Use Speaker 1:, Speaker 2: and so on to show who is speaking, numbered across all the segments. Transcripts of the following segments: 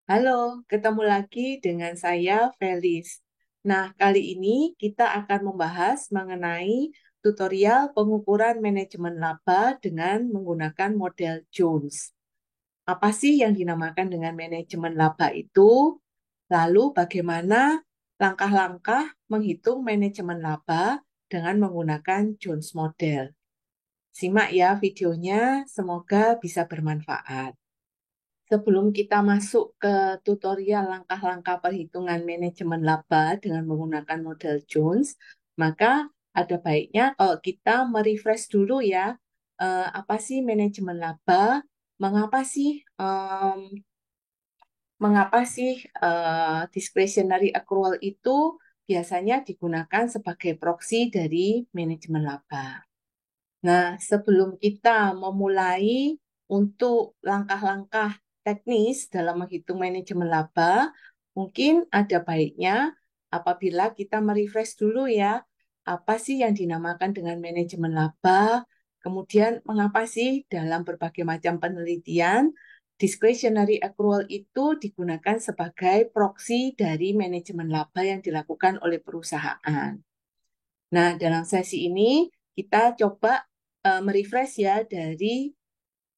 Speaker 1: Halo, ketemu lagi dengan saya Felis. Nah, kali ini kita akan membahas mengenai tutorial pengukuran manajemen laba dengan menggunakan model Jones. Apa sih yang dinamakan dengan manajemen laba itu? Lalu bagaimana langkah-langkah menghitung manajemen laba dengan menggunakan Jones model? Simak ya videonya, semoga bisa bermanfaat. Sebelum kita masuk ke tutorial langkah-langkah perhitungan manajemen laba dengan menggunakan model Jones, maka ada baiknya kalau kita merefresh dulu ya, apa sih manajemen laba, mengapa sih em, mengapa sih discretionary accrual itu biasanya digunakan sebagai proksi dari manajemen laba. Nah, sebelum kita memulai untuk langkah-langkah teknis dalam menghitung manajemen laba, mungkin ada baiknya apabila kita merefresh dulu ya, apa sih yang dinamakan dengan manajemen laba, kemudian mengapa sih dalam berbagai macam penelitian, discretionary accrual itu digunakan sebagai proksi dari manajemen laba yang dilakukan oleh perusahaan. Nah, dalam sesi ini kita coba merefresh ya dari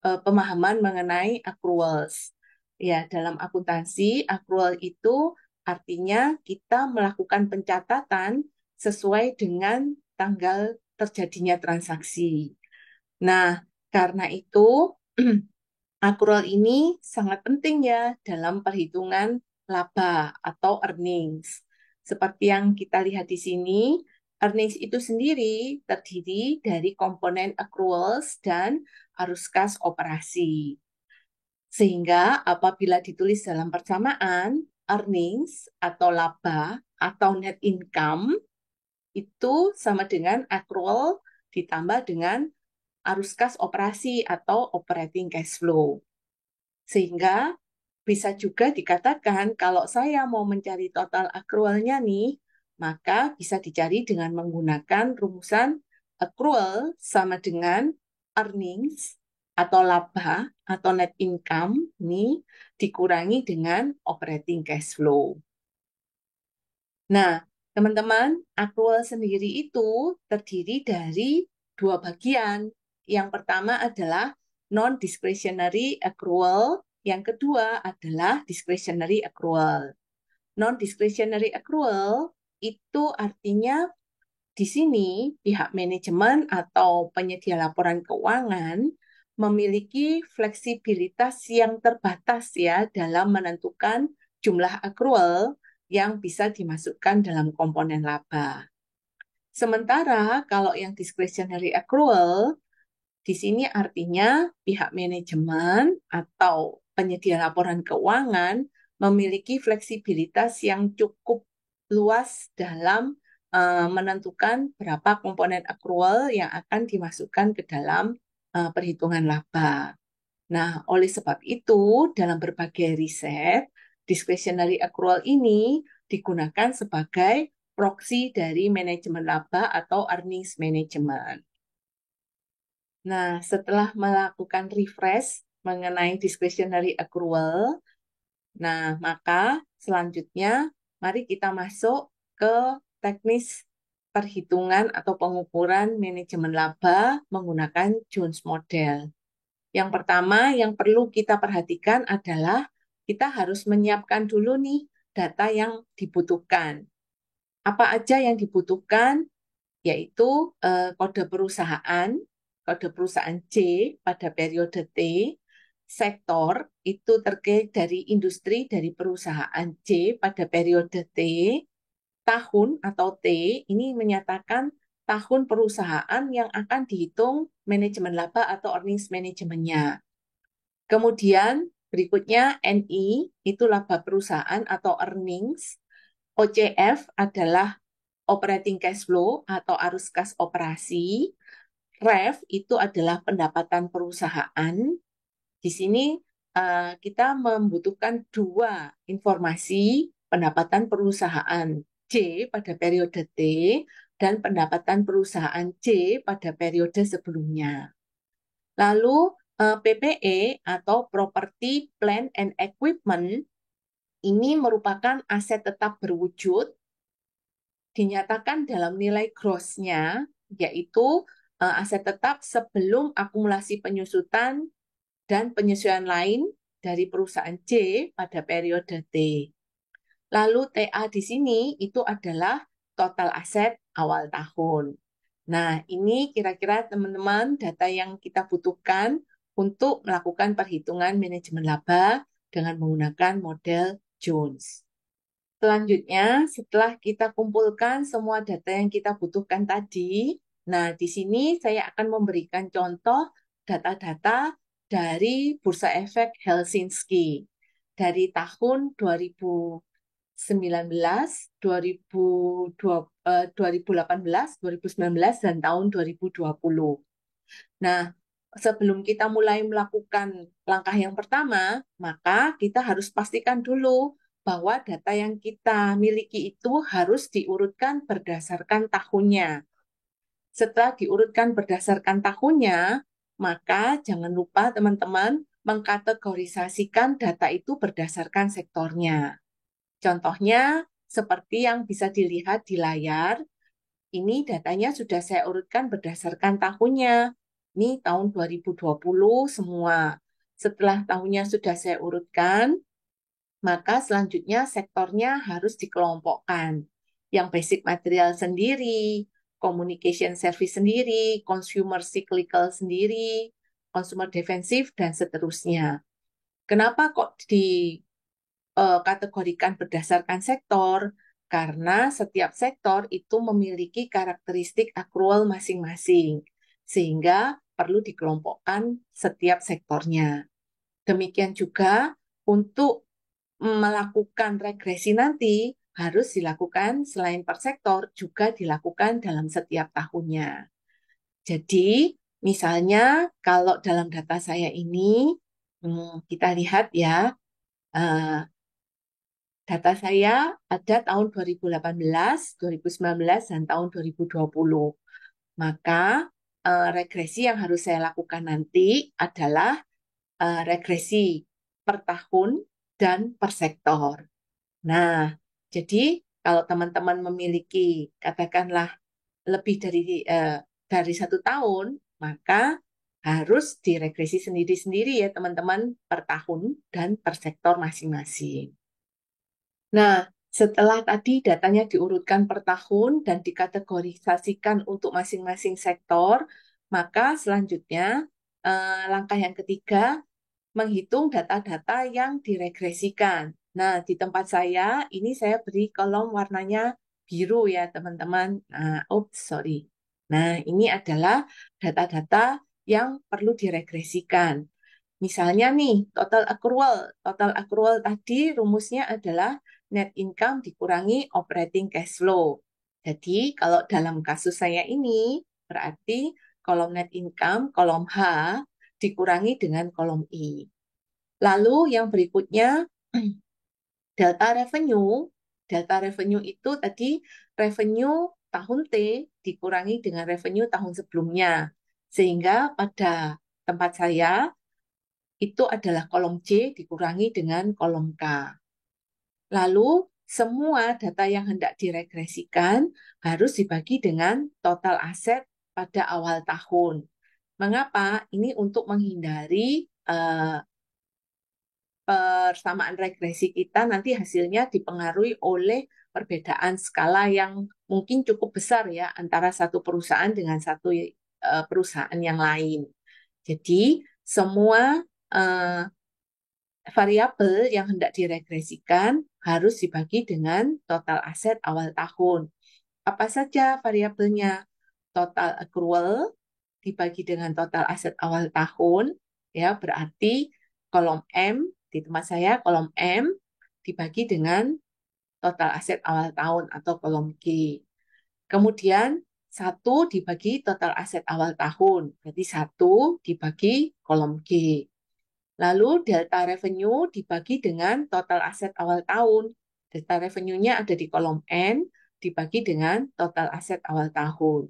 Speaker 1: pemahaman mengenai accruals. Ya, dalam akuntansi, accrual itu artinya kita melakukan pencatatan sesuai dengan tanggal terjadinya transaksi. Nah, karena itu accrual ini sangat penting ya dalam perhitungan laba atau earnings. Seperti yang kita lihat di sini, earnings itu sendiri terdiri dari komponen accruals dan arus kas operasi. Sehingga apabila ditulis dalam persamaan, earnings atau laba atau net income itu sama dengan accrual ditambah dengan arus kas operasi atau operating cash flow. Sehingga bisa juga dikatakan kalau saya mau mencari total accrual-nya nih, maka bisa dicari dengan menggunakan rumusan accrual sama dengan earnings atau laba atau net income ini dikurangi dengan operating cash flow. Nah, teman-teman, accrual sendiri itu terdiri dari dua bagian. Yang pertama adalah non-discretionary accrual, yang kedua adalah discretionary accrual. Non-discretionary accrual itu artinya di sini pihak manajemen atau penyedia laporan keuangan memiliki fleksibilitas yang terbatas ya dalam menentukan jumlah accrual yang bisa dimasukkan dalam komponen laba. Sementara kalau yang discretionary accrual di sini artinya pihak manajemen atau penyedia laporan keuangan memiliki fleksibilitas yang cukup luas dalam menentukan berapa komponen accrual yang akan dimasukkan ke dalam perhitungan laba. Nah, oleh sebab itu, dalam berbagai riset, discretionary accrual ini digunakan sebagai proksi dari manajemen laba atau earnings management. Nah, setelah melakukan refresh mengenai discretionary accrual, nah maka selanjutnya mari kita masuk ke teknis perhitungan atau pengukuran manajemen laba menggunakan Jones Model. Yang pertama yang perlu kita perhatikan adalah kita harus menyiapkan dulu nih data yang dibutuhkan. Apa aja yang dibutuhkan? Yaitu kode perusahaan C pada periode T, sektor itu terkait dari industri dari perusahaan C pada periode T, tahun atau T ini menyatakan tahun perusahaan yang akan dihitung manajemen laba atau earnings manajemennya. Kemudian berikutnya NI itu laba perusahaan atau earnings, OCF adalah operating cash flow atau arus kas operasi. REF itu adalah pendapatan perusahaan. Di sini kita membutuhkan dua informasi pendapatan perusahaan C pada periode T dan pendapatan perusahaan C pada periode sebelumnya. Lalu PPE atau Property, Plant and Equipment ini merupakan aset tetap berwujud, dinyatakan dalam nilai gross-nya, yaitu aset tetap sebelum akumulasi penyusutan dan penyesuaian lain dari perusahaan C pada periode T. Lalu TA di sini itu adalah total aset awal tahun. Nah, ini kira-kira teman-teman data yang kita butuhkan untuk melakukan perhitungan manajemen laba dengan menggunakan model Jones. Selanjutnya, setelah kita kumpulkan semua data yang kita butuhkan tadi, nah di sini saya akan memberikan contoh data-data dari Bursa Efek Helsinki dari tahun 2019, 2018, 2019, dan tahun 2020. Nah, sebelum kita mulai melakukan langkah yang pertama, maka kita harus pastikan dulu bahwa data yang kita miliki itu harus diurutkan berdasarkan tahunnya. Setelah diurutkan berdasarkan tahunnya, maka jangan lupa teman-teman mengkategorisasikan data itu berdasarkan sektornya. Contohnya, seperti yang bisa dilihat di layar, ini datanya sudah saya urutkan berdasarkan tahunnya. Ini tahun 2020 semua. Setelah tahunnya sudah saya urutkan, maka selanjutnya sektornya harus dikelompokkan. Yang basic material sendiri, communication service sendiri, consumer cyclical sendiri, consumer defensive, dan seterusnya. Kenapa kok dikategorikan berdasarkan sektor? Karena setiap sektor itu memiliki karakteristik accrual masing-masing, sehingga perlu dikelompokkan setiap sektornya. Demikian juga untuk melakukan regresi nanti harus dilakukan selain per sektor juga dilakukan dalam setiap tahunnya. Jadi, misalnya kalau dalam data saya ini, kita lihat ya, eh, data saya ada tahun 2018, 2019, dan tahun 2020. Maka regresi yang harus saya lakukan nanti adalah regresi per tahun dan per sektor. Nah, jadi kalau teman-teman memiliki katakanlah lebih dari 1 tahun, maka harus diregresi sendiri-sendiri ya teman-teman per tahun dan per sektor masing-masing. Nah, setelah tadi datanya diurutkan per tahun dan dikategorisasikan untuk masing-masing sektor, maka selanjutnya langkah yang ketiga menghitung data-data yang diregresikan. Nah, di tempat saya ini saya beri kolom warnanya biru ya, teman-teman. Nah, oops, sorry. Nah, ini adalah data-data yang perlu diregresikan. Misalnya nih, total accrual. Total accrual tadi rumusnya adalah net income dikurangi operating cash flow. Jadi, kalau dalam kasus saya ini, berarti kolom net income, kolom H, dikurangi dengan kolom I. Lalu yang berikutnya, delta revenue. Delta revenue itu tadi revenue tahun T dikurangi dengan revenue tahun sebelumnya. Sehingga pada tempat saya itu adalah kolom C dikurangi dengan kolom K. Lalu semua data yang hendak diregresikan harus dibagi dengan total aset pada awal tahun. Mengapa? Ini untuk menghindari persamaan regresi kita nanti hasilnya dipengaruhi oleh perbedaan skala yang mungkin cukup besar ya antara satu perusahaan dengan satu perusahaan yang lain. Jadi semua uh, variabel yang hendak diregresikan harus dibagi dengan total aset awal tahun. Apa saja variabelnya? Total accrual dibagi dengan total aset awal tahun, ya berarti kolom M di tempat saya kolom M dibagi dengan total aset awal tahun atau kolom G. Kemudian 1 dibagi total aset awal tahun, berarti 1 dibagi kolom G. Lalu delta revenue dibagi dengan total aset awal tahun. Delta revenue-nya ada di kolom N dibagi dengan total aset awal tahun.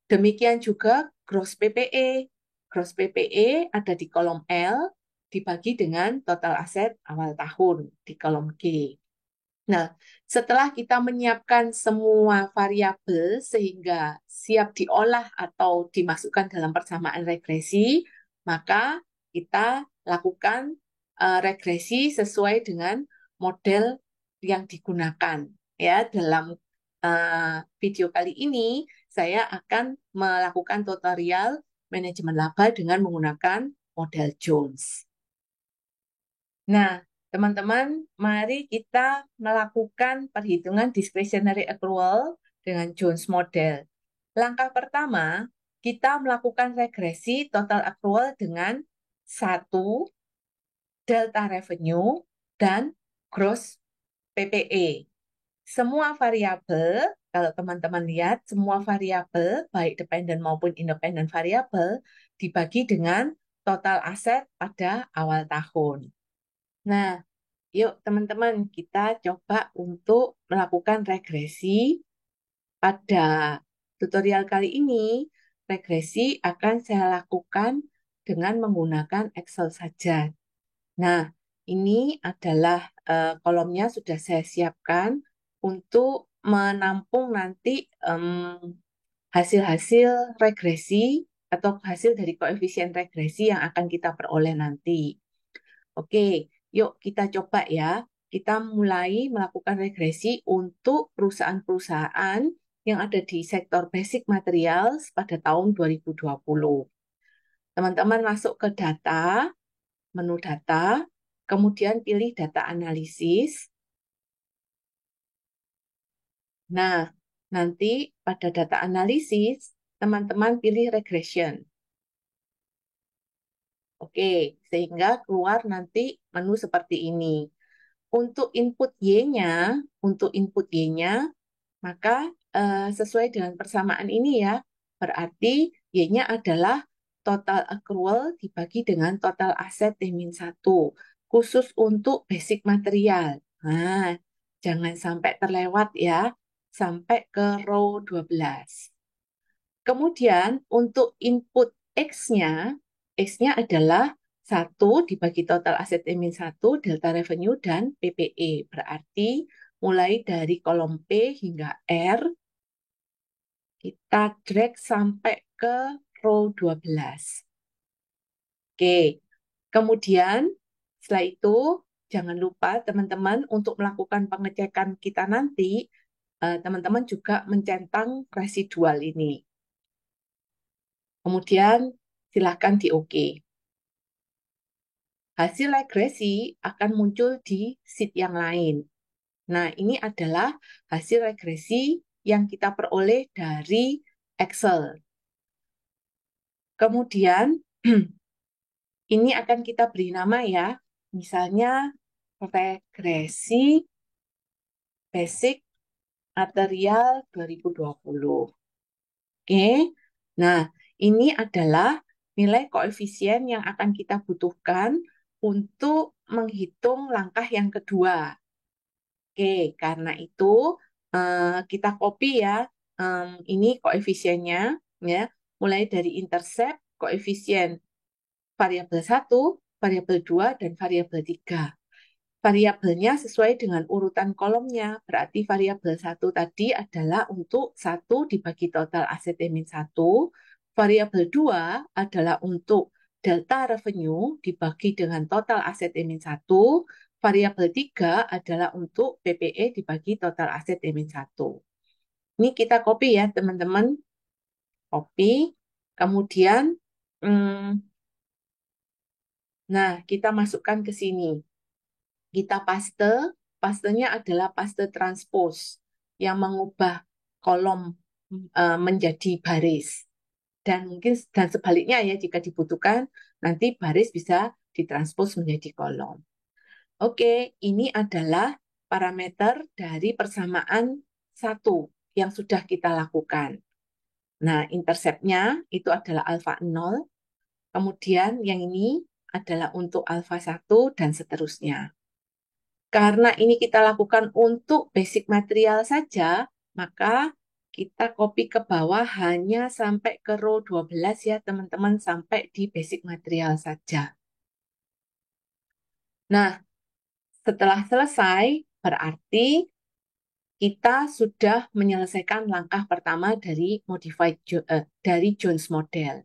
Speaker 1: Demikian juga gross PPE. Gross PPE ada di kolom L dibagi dengan total aset awal tahun di kolom G. Nah, setelah kita menyiapkan semua variabel sehingga siap diolah atau dimasukkan dalam persamaan regresi, maka kita lakukan regresi sesuai dengan model yang digunakan. Ya, dalam video kali ini saya akan melakukan tutorial manajemen laba dengan menggunakan model Jones. Nah, teman-teman, mari kita melakukan perhitungan discretionary accrual dengan Jones Model. Langkah pertama, kita melakukan regresi total accrual dengan 1, delta revenue, dan gross PPE. Semua variabel, kalau teman-teman lihat, semua variabel, baik dependent maupun independent variabel, dibagi dengan total aset pada awal tahun. Nah, yuk teman-teman, kita coba untuk melakukan regresi. Pada tutorial kali ini, regresi akan saya lakukan dengan menggunakan Excel saja. Nah, ini adalah kolomnya sudah saya siapkan untuk menampung nanti hasil-hasil regresi atau hasil dari koefisien regresi yang akan kita peroleh nanti. Oke, yuk kita coba ya. Kita mulai melakukan regresi untuk perusahaan-perusahaan yang ada di sektor basic materials pada tahun 2020. Teman-teman masuk ke data, menu data, kemudian pilih data analisis. Nah, nanti pada data analisis, teman-teman pilih regression. Oke, sehingga keluar nanti menu seperti ini. Untuk input Y-nya, maka sesuai dengan persamaan ini ya, berarti Y-nya adalah total accrual dibagi dengan total aset T-1, khusus untuk basic material. Nah, jangan sampai terlewat ya, sampai ke row 12. Kemudian untuk input X-nya adalah 1 dibagi total aset M-1, delta revenue, dan PPE. Berarti mulai dari kolom P hingga R, kita drag sampai ke row 12. Oke, kemudian setelah itu jangan lupa teman-teman untuk melakukan pengecekan kita nanti, teman-teman juga mencentang residual ini. Kemudian silakan di OK. Hasil regresi akan muncul di sheet yang lain. Nah, ini adalah hasil regresi yang kita peroleh dari Excel. Kemudian, ini akan kita beri nama ya, misalnya regresi basic material 2020. Oke, nah ini adalah nilai koefisien yang akan kita butuhkan untuk menghitung langkah yang kedua. Oke, karena itu kita copy ya, ini koefisiennya, ya, mulai dari intercept, koefisien variabel 1, variabel 2, dan variabel 3. Variabelnya sesuai dengan urutan kolomnya, berarti variabel 1 tadi adalah untuk 1 dibagi total aset M-1, variabel 2 adalah untuk delta revenue dibagi dengan total aset M-1, variabel 3 adalah untuk PPE dibagi total aset M-1. Ini kita copy ya teman-teman, copy, kemudian nah kita masukkan ke sini. Kita pastenya adalah paste transpose yang mengubah kolom menjadi baris. Dan mungkin dan sebaliknya ya jika dibutuhkan nanti baris bisa ditranspos menjadi kolom. Oke, ini adalah parameter dari persamaan 1 yang sudah kita lakukan. Nah, interceptnya itu adalah alfa 0, kemudian yang ini adalah untuk alfa 1 dan seterusnya. Karena ini kita lakukan untuk basic material saja, maka kita copy ke bawah hanya sampai ke row 12 ya teman-teman, sampai di basic material saja. Nah, setelah selesai, berarti kita sudah menyelesaikan langkah pertama dari dari Jones model.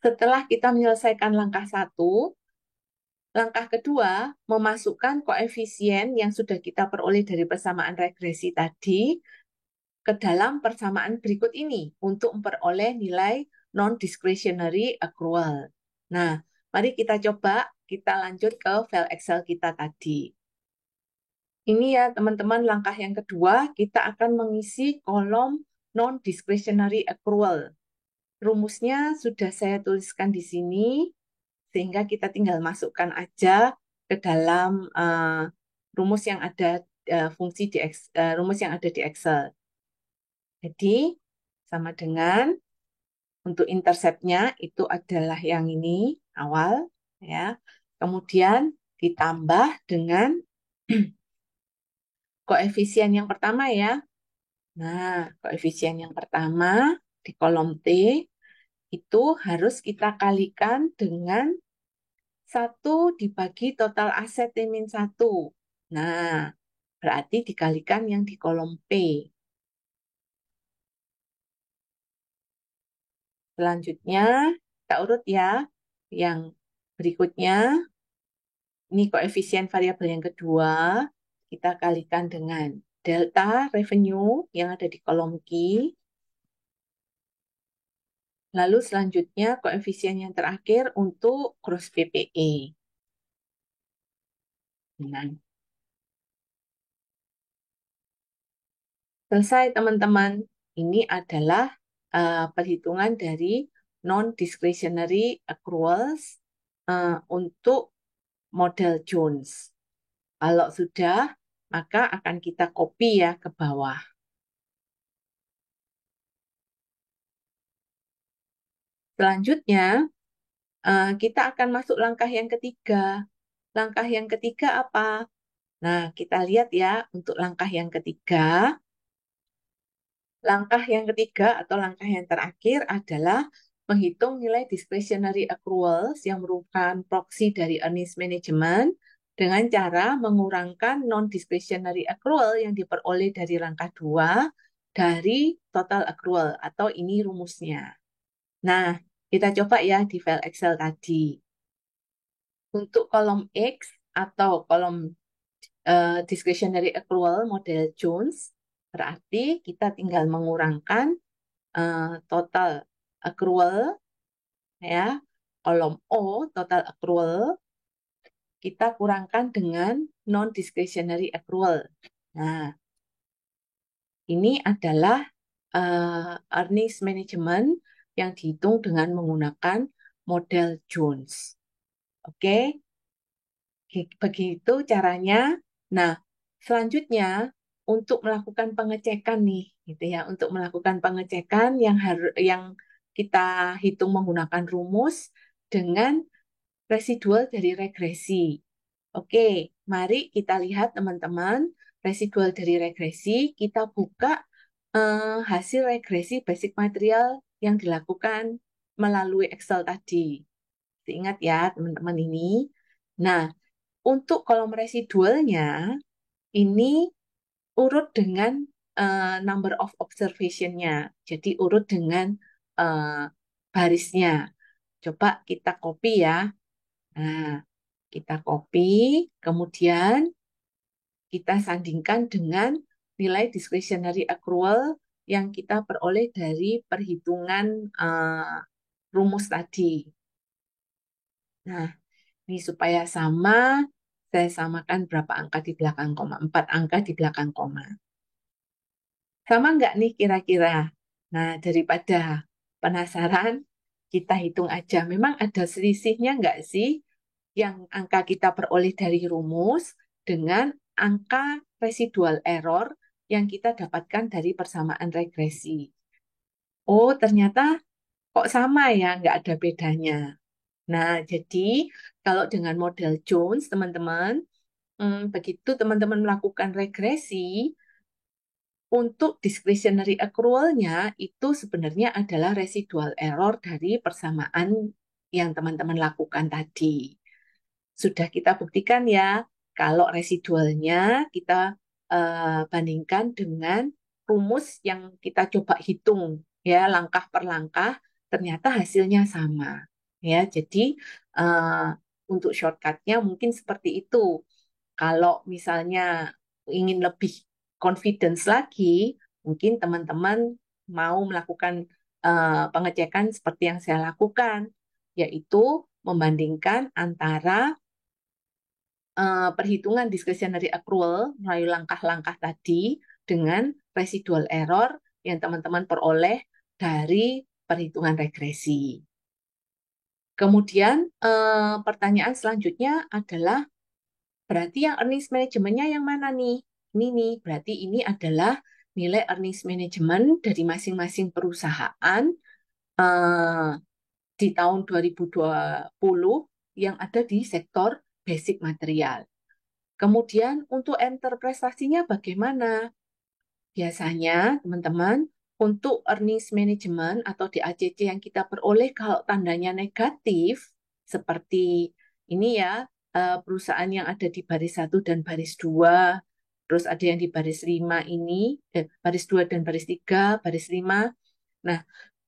Speaker 1: Setelah kita menyelesaikan langkah satu, langkah kedua memasukkan koefisien yang sudah kita peroleh dari persamaan regresi tadi ke dalam persamaan berikut ini untuk memperoleh nilai non-discretionary accrual. Nah, mari kita coba kita lanjut ke file Excel kita tadi. Ini ya teman-teman, langkah yang kedua kita akan mengisi kolom non-discretionary accrual. Rumusnya sudah saya tuliskan di sini, sehingga kita tinggal masukkan aja ke dalam rumus yang ada rumus yang ada di Excel. Jadi sama dengan untuk interceptnya itu adalah yang ini awal ya. Kemudian ditambah dengan koefisien yang pertama ya. Nah, koefisien yang pertama di kolom T itu harus kita kalikan dengan 1 dibagi total aset T-1. Nah, berarti dikalikan yang di kolom P. Selanjutnya, kita urut ya. Yang berikutnya, ini koefisien variabel yang kedua, kita kalikan dengan delta revenue yang ada di kolom Q. Lalu selanjutnya koefisien yang terakhir untuk gross PPE. Nah, selesai teman-teman. Ini adalah perhitungan dari non-discretionary accruals untuk model Jones. Kalau sudah, maka akan kita copy ya ke bawah. Selanjutnya, kita akan masuk langkah yang ketiga. Langkah yang ketiga apa? Nah, kita lihat ya, untuk langkah yang ketiga, langkah yang ketiga atau langkah yang terakhir adalah menghitung nilai discretionary accruals yang merupakan proksi dari earnings management dengan cara mengurangkan non-discretionary accrual yang diperoleh dari langkah 2 dari total accrual atau ini rumusnya. Nah, kita coba ya di file Excel tadi. Untuk kolom X atau kolom discretionary accrual model Jones, berarti kita tinggal mengurangkan total accrual ya, kolom O total accrual kita kurangkan dengan non discretionary accrual. Nah, ini adalah earnings management yang dihitung dengan menggunakan model Jones. Oke, begitu caranya. Nah, selanjutnya untuk melakukan pengecekan nih, gitu ya. Untuk melakukan pengecekan yang kita hitung menggunakan rumus dengan residual dari regresi. Oke, mari kita lihat teman-teman, residual dari regresi, kita buka hasil regresi basic material yang dilakukan melalui Excel tadi. Ingat ya teman-teman ini. Nah, untuk kolom residualnya, ini urut dengan number of observation-nya. Jadi urut dengan barisnya. Coba kita copy ya. Nah, kita copy, kemudian kita sandingkan dengan nilai discretionary accrual yang kita peroleh dari perhitungan rumus tadi. Nah, ini supaya sama, saya samakan berapa angka di belakang koma. 4 angka di belakang koma. Sama nggak nih kira-kira? Nah, daripada penasaran, kita hitung aja. Memang ada selisihnya nggak sih yang angka kita peroleh dari rumus dengan angka residual error yang kita dapatkan dari persamaan regresi. Oh, ternyata kok sama ya, nggak ada bedanya. Nah, jadi kalau dengan model Jones, teman-teman, begitu teman-teman melakukan regresi, untuk discretionary accrual-nya itu sebenarnya adalah residual error dari persamaan yang teman-teman lakukan tadi. sudah kita buktikan ya, kalau residualnya kita bandingkan dengan rumus yang kita coba hitung ya langkah per langkah, ternyata hasilnya sama. Ya, jadi eh, untuk shortcutnya mungkin seperti itu. Kalau misalnya ingin lebih confidence lagi, mungkin teman-teman mau melakukan pengecekan seperti yang saya lakukan, yaitu membandingkan antara perhitungan discretionary accrual melalui langkah-langkah tadi dengan residual error yang teman-teman peroleh dari perhitungan regresi. Kemudian pertanyaan selanjutnya adalah berarti yang earnings manajemennya yang mana nih? Ini nih, berarti ini adalah nilai earnings management dari masing-masing perusahaan eh, di tahun 2020 yang ada di sektor basic material. Kemudian untuk enter prestasinya bagaimana? Biasanya teman-teman untuk earnings management atau di ACC yang kita peroleh kalau tandanya negatif seperti ini ya perusahaan yang ada di baris 1 dan baris 2, terus ada yang di baris 5 ini, baris 2 dan baris 3, baris 5. Nah,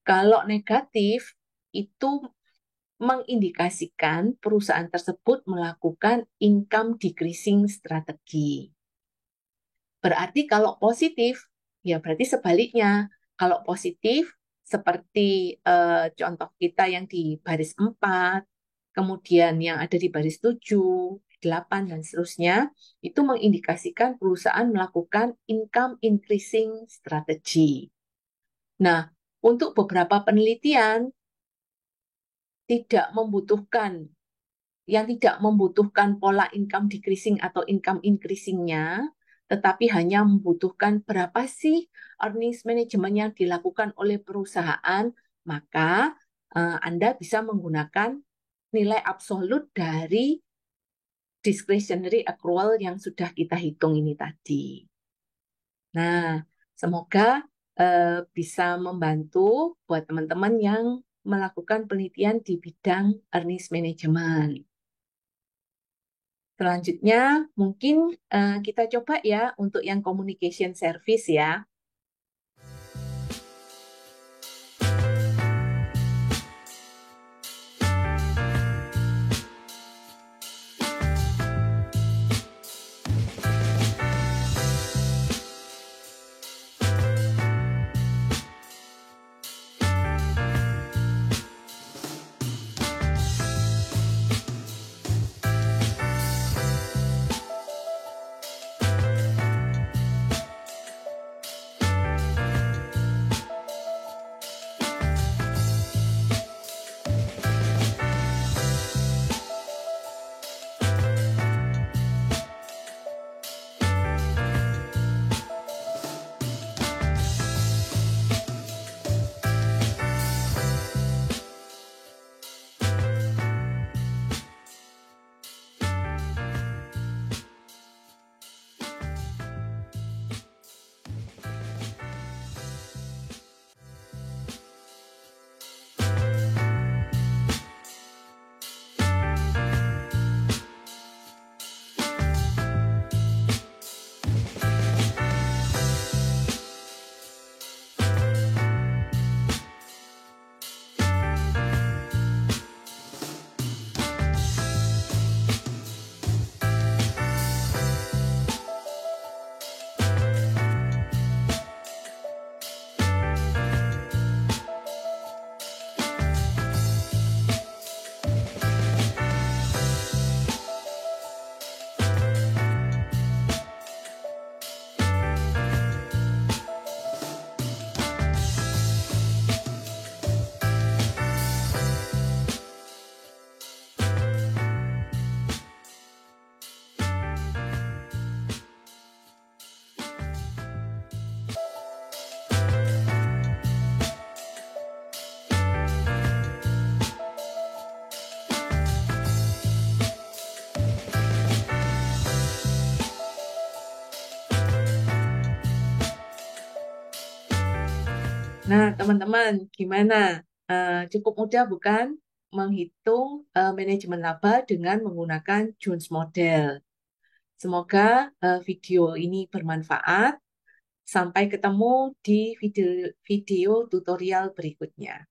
Speaker 1: kalau negatif itu mengindikasikan perusahaan tersebut melakukan income decreasing strategi. Berarti kalau positif, ya berarti sebaliknya. Kalau positif, seperti contoh kita yang di baris 4, kemudian yang ada di baris 7, 8, dan seterusnya, itu mengindikasikan perusahaan melakukan income increasing strategy. Nah, untuk beberapa penelitian, tidak membutuhkan yang tidak membutuhkan pola income decreasing atau income increasing-nya, tetapi hanya membutuhkan berapa sih earnings management yang dilakukan oleh perusahaan, maka Anda bisa menggunakan nilai absolut dari discretionary accrual yang sudah kita hitung ini tadi. Nah, semoga bisa membantu buat teman-teman yang melakukan penelitian di bidang earnings management. Selanjutnya, mungkin kita coba ya untuk yang communication service ya. Nah, teman-teman, gimana? Cukup mudah bukan? menghitung manajemen laba dengan menggunakan Jones Model. Semoga video ini bermanfaat. Sampai ketemu di video tutorial berikutnya.